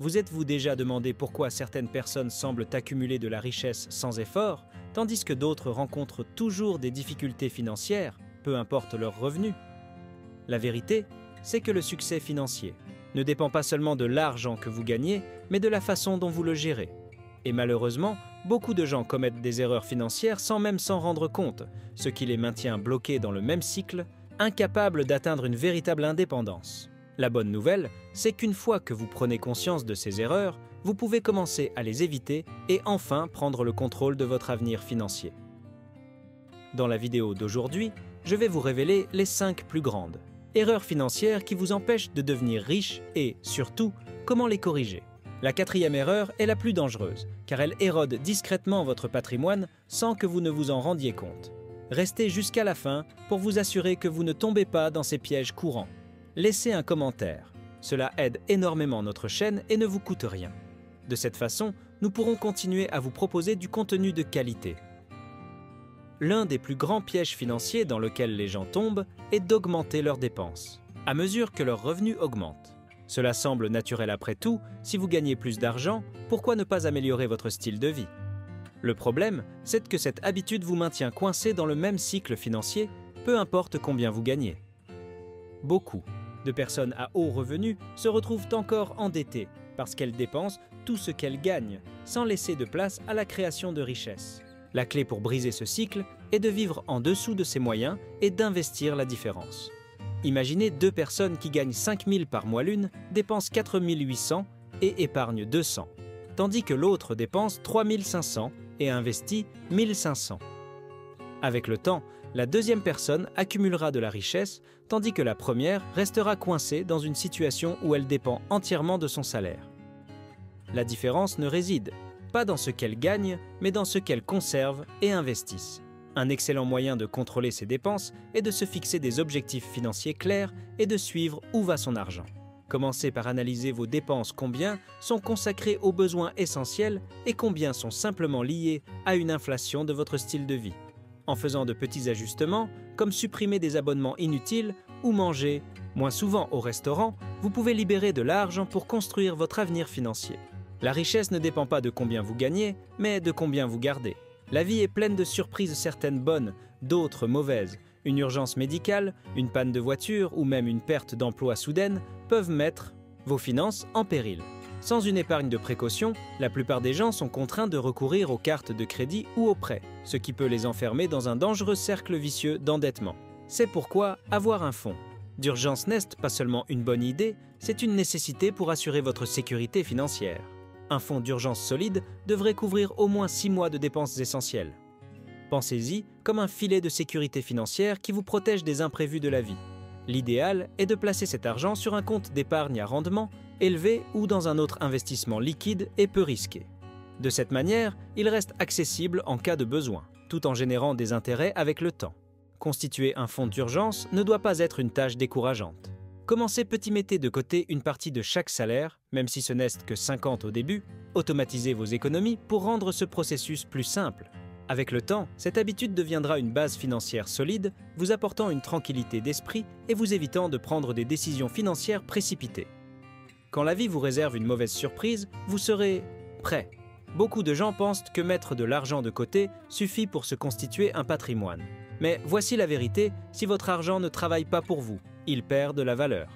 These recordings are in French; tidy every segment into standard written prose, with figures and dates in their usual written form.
Vous êtes-vous déjà demandé pourquoi certaines personnes semblent accumuler de la richesse sans effort, tandis que d'autres rencontrent toujours des difficultés financières, peu importe leurs revenus? La vérité, c'est que le succès financier ne dépend pas seulement de l'argent que vous gagnez, mais de la façon dont vous le gérez. Et malheureusement, beaucoup de gens commettent des erreurs financières sans même s'en rendre compte, ce qui les maintient bloqués dans le même cycle, incapables d'atteindre une véritable indépendance. La bonne nouvelle, c'est qu'une fois que vous prenez conscience de ces erreurs, vous pouvez commencer à les éviter et enfin prendre le contrôle de votre avenir financier. Dans la vidéo d'aujourd'hui, je vais vous révéler les 5 plus grandes erreurs financières qui vous empêchent de devenir riche et, surtout, comment les corriger. La 4e erreur est la plus dangereuse, car elle érode discrètement votre patrimoine sans que vous ne vous en rendiez compte. Restez jusqu'à la fin pour vous assurer que vous ne tombez pas dans ces pièges courants. Laissez un commentaire. Cela aide énormément notre chaîne et ne vous coûte rien. De cette façon, nous pourrons continuer à vous proposer du contenu de qualité. L'un des plus grands pièges financiers dans lequel les gens tombent est d'augmenter leurs dépenses, à mesure que leurs revenus augmentent. Cela semble naturel après tout, si vous gagnez plus d'argent, pourquoi ne pas améliorer votre style de vie? Le problème, c'est que cette habitude vous maintient coincé dans le même cycle financier, peu importe combien vous gagnez. Beaucoup de personnes à haut revenu se retrouvent encore endettées parce qu'elles dépensent tout ce qu'elles gagnent, sans laisser de place à la création de richesses. La clé pour briser ce cycle est de vivre en dessous de ses moyens et d'investir la différence. Imaginez 2 personnes qui gagnent 5 000 par mois l'une, dépensent 4 800 et épargnent 200, tandis que l'autre dépense 3 500 et investit 1 500. Avec le temps, la deuxième personne accumulera de la richesse, tandis que la première restera coincée dans une situation où elle dépend entièrement de son salaire. La différence ne réside pas dans ce qu'elle gagne, mais dans ce qu'elle conserve et investisse. Un excellent moyen de contrôler ses dépenses est de se fixer des objectifs financiers clairs et de suivre où va son argent. Commencez par analyser vos dépenses, combien sont consacrées aux besoins essentiels et combien sont simplement liés à une inflation de votre style de vie. En faisant de petits ajustements, comme supprimer des abonnements inutiles ou manger moins souvent au restaurant, vous pouvez libérer de l'argent pour construire votre avenir financier. La richesse ne dépend pas de combien vous gagnez, mais de combien vous gardez. La vie est pleine de surprises, certaines bonnes, d'autres mauvaises. Une urgence médicale, une panne de voiture ou même une perte d'emploi soudaine peuvent mettre vos finances en péril. Sans une épargne de précaution, la plupart des gens sont contraints de recourir aux cartes de crédit ou aux prêts, ce qui peut les enfermer dans un dangereux cercle vicieux d'endettement. C'est pourquoi avoir un fonds d'urgence n'est pas seulement une bonne idée, c'est une nécessité pour assurer votre sécurité financière. Un fonds d'urgence solide devrait couvrir au moins 6 mois de dépenses essentielles. Pensez-y comme un filet de sécurité financière qui vous protège des imprévus de la vie. L'idéal est de placer cet argent sur un compte d'épargne à rendement élevé ou dans un autre investissement liquide et peu risqué. De cette manière, il reste accessible en cas de besoin, tout en générant des intérêts avec le temps. Constituer un fonds d'urgence ne doit pas être une tâche décourageante. Commencez petit, mettez de côté une partie de chaque salaire, même si ce n'est que 50 au début, automatisez vos économies pour rendre ce processus plus simple. Avec le temps, cette habitude deviendra une base financière solide, vous apportant une tranquillité d'esprit et vous évitant de prendre des décisions financières précipitées. Quand la vie vous réserve une mauvaise surprise, vous serez prêt. Beaucoup de gens pensent que mettre de l'argent de côté suffit pour se constituer un patrimoine. Mais voici la vérité, si votre argent ne travaille pas pour vous, il perd de la valeur.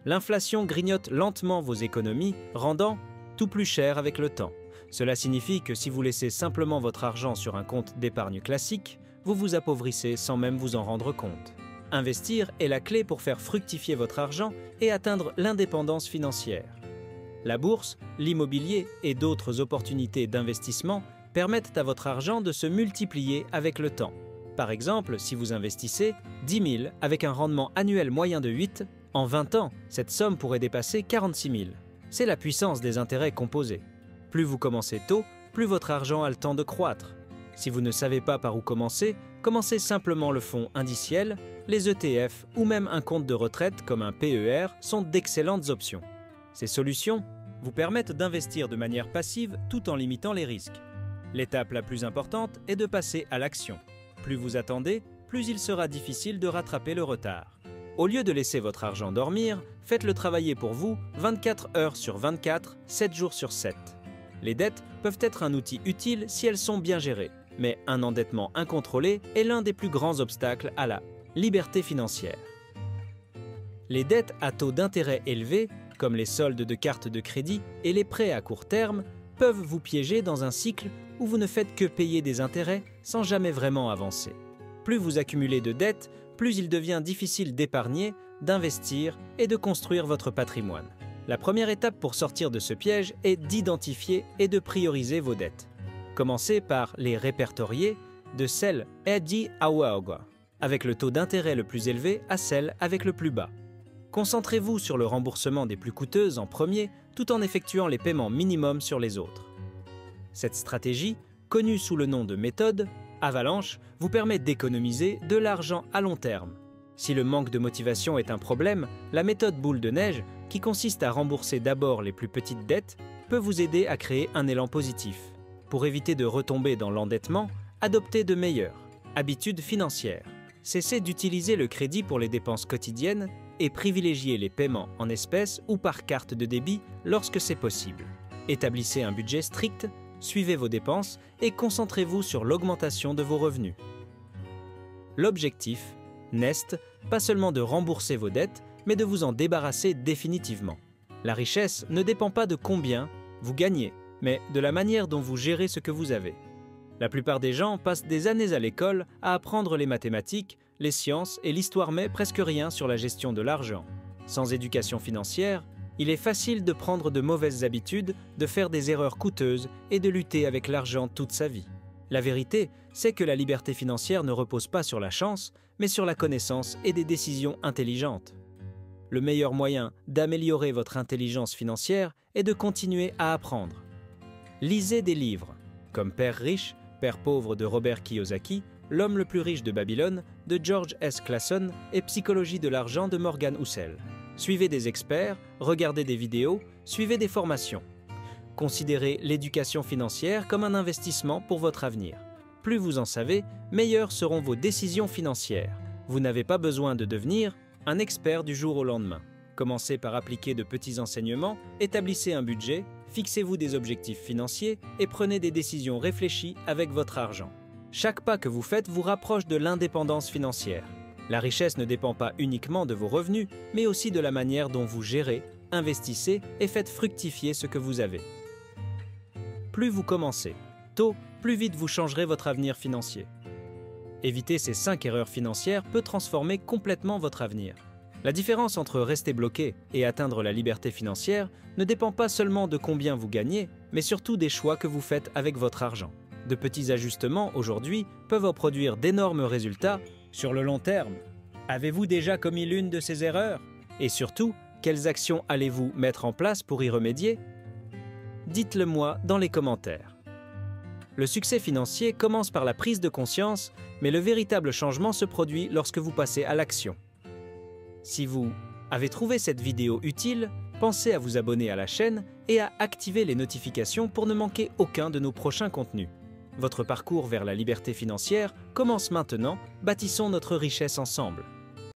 L'inflation grignote lentement vos économies, rendant tout plus cher avec le temps. Cela signifie que si vous laissez simplement votre argent sur un compte d'épargne classique, vous vous appauvrissez sans même vous en rendre compte. Investir est la clé pour faire fructifier votre argent et atteindre l'indépendance financière. La bourse, l'immobilier et d'autres opportunités d'investissement permettent à votre argent de se multiplier avec le temps. Par exemple, si vous investissez 10 000 avec un rendement annuel moyen de 8, en 20 ans, cette somme pourrait dépasser 46 000. C'est la puissance des intérêts composés. Plus vous commencez tôt, plus votre argent a le temps de croître. Si vous ne savez pas par où commencer, commencez simplement le fonds indiciel, les ETF ou même un compte de retraite comme un PER sont d'excellentes options. Ces solutions vous permettent d'investir de manière passive tout en limitant les risques. L'étape la plus importante est de passer à l'action. Plus vous attendez, plus il sera difficile de rattraper le retard. Au lieu de laisser votre argent dormir, faites-le travailler pour vous 24 heures sur 24, 7 jours sur 7. Les dettes peuvent être un outil utile si elles sont bien gérées, mais un endettement incontrôlé est l'un des plus grands obstacles à la liberté financière. Les dettes à taux d'intérêt élevés, comme les soldes de cartes de crédit et les prêts à court terme, peuvent vous piéger dans un cycle où vous ne faites que payer des intérêts sans jamais vraiment avancer. Plus vous accumulez de dettes, plus il devient difficile d'épargner, d'investir et de construire votre patrimoine. La première étape pour sortir de ce piège est d'identifier et de prioriser vos dettes. Commencez par les répertorier de celles Edi Awaoga, avec le taux d'intérêt le plus élevé à celles avec le plus bas. Concentrez-vous sur le remboursement des plus coûteuses en premier, tout en effectuant les paiements minimums sur les autres. Cette stratégie, connue sous le nom de méthode Avalanche, vous permet d'économiser de l'argent à long terme. Si le manque de motivation est un problème, la méthode boule de neige, qui consiste à rembourser d'abord les plus petites dettes, peut vous aider à créer un élan positif. Pour éviter de retomber dans l'endettement, adoptez de meilleures habitudes financières. Cessez d'utiliser le crédit pour les dépenses quotidiennes et privilégiez les paiements en espèces ou par carte de débit lorsque c'est possible. Établissez un budget strict, suivez vos dépenses et concentrez-vous sur l'augmentation de vos revenus. L'objectif n'est pas seulement de rembourser vos dettes, mais de vous en débarrasser définitivement. La richesse ne dépend pas de combien vous gagnez, mais de la manière dont vous gérez ce que vous avez. La plupart des gens passent des années à l'école à apprendre les mathématiques, les sciences et l'histoire, mais presque rien sur la gestion de l'argent. Sans éducation financière, il est facile de prendre de mauvaises habitudes, de faire des erreurs coûteuses et de lutter avec l'argent toute sa vie. La vérité, c'est que la liberté financière ne repose pas sur la chance, mais sur la connaissance et des décisions intelligentes. Le meilleur moyen d'améliorer votre intelligence financière est de continuer à apprendre. Lisez des livres, comme Père riche, Père pauvre de Robert Kiyosaki, L'homme le plus riche de Babylone de George S. Clason et Psychologie de l'argent de Morgan Housel. Suivez des experts, regardez des vidéos, suivez des formations. Considérez l'éducation financière comme un investissement pour votre avenir. Plus vous en savez, meilleures seront vos décisions financières. Vous n'avez pas besoin de devenir un expert du jour au lendemain. Commencez par appliquer de petits enseignements, établissez un budget, fixez-vous des objectifs financiers et prenez des décisions réfléchies avec votre argent. Chaque pas que vous faites vous rapproche de l'indépendance financière. La richesse ne dépend pas uniquement de vos revenus, mais aussi de la manière dont vous gérez, investissez et faites fructifier ce que vous avez. Plus vous commencez tôt, plus vite vous changerez votre avenir financier. Éviter ces 5 erreurs financières peut transformer complètement votre avenir. La différence entre rester bloqué et atteindre la liberté financière ne dépend pas seulement de combien vous gagnez, mais surtout des choix que vous faites avec votre argent. De petits ajustements aujourd'hui peuvent produire d'énormes résultats sur le long terme. Avez-vous déjà commis l'une de ces erreurs? Et surtout, quelles actions allez-vous mettre en place pour y remédier? Dites-le moi dans les commentaires. Le succès financier commence par la prise de conscience, mais le véritable changement se produit lorsque vous passez à l'action. Si vous avez trouvé cette vidéo utile, pensez à vous abonner à la chaîne et à activer les notifications pour ne manquer aucun de nos prochains contenus. Votre parcours vers la liberté financière commence maintenant, bâtissons notre richesse ensemble.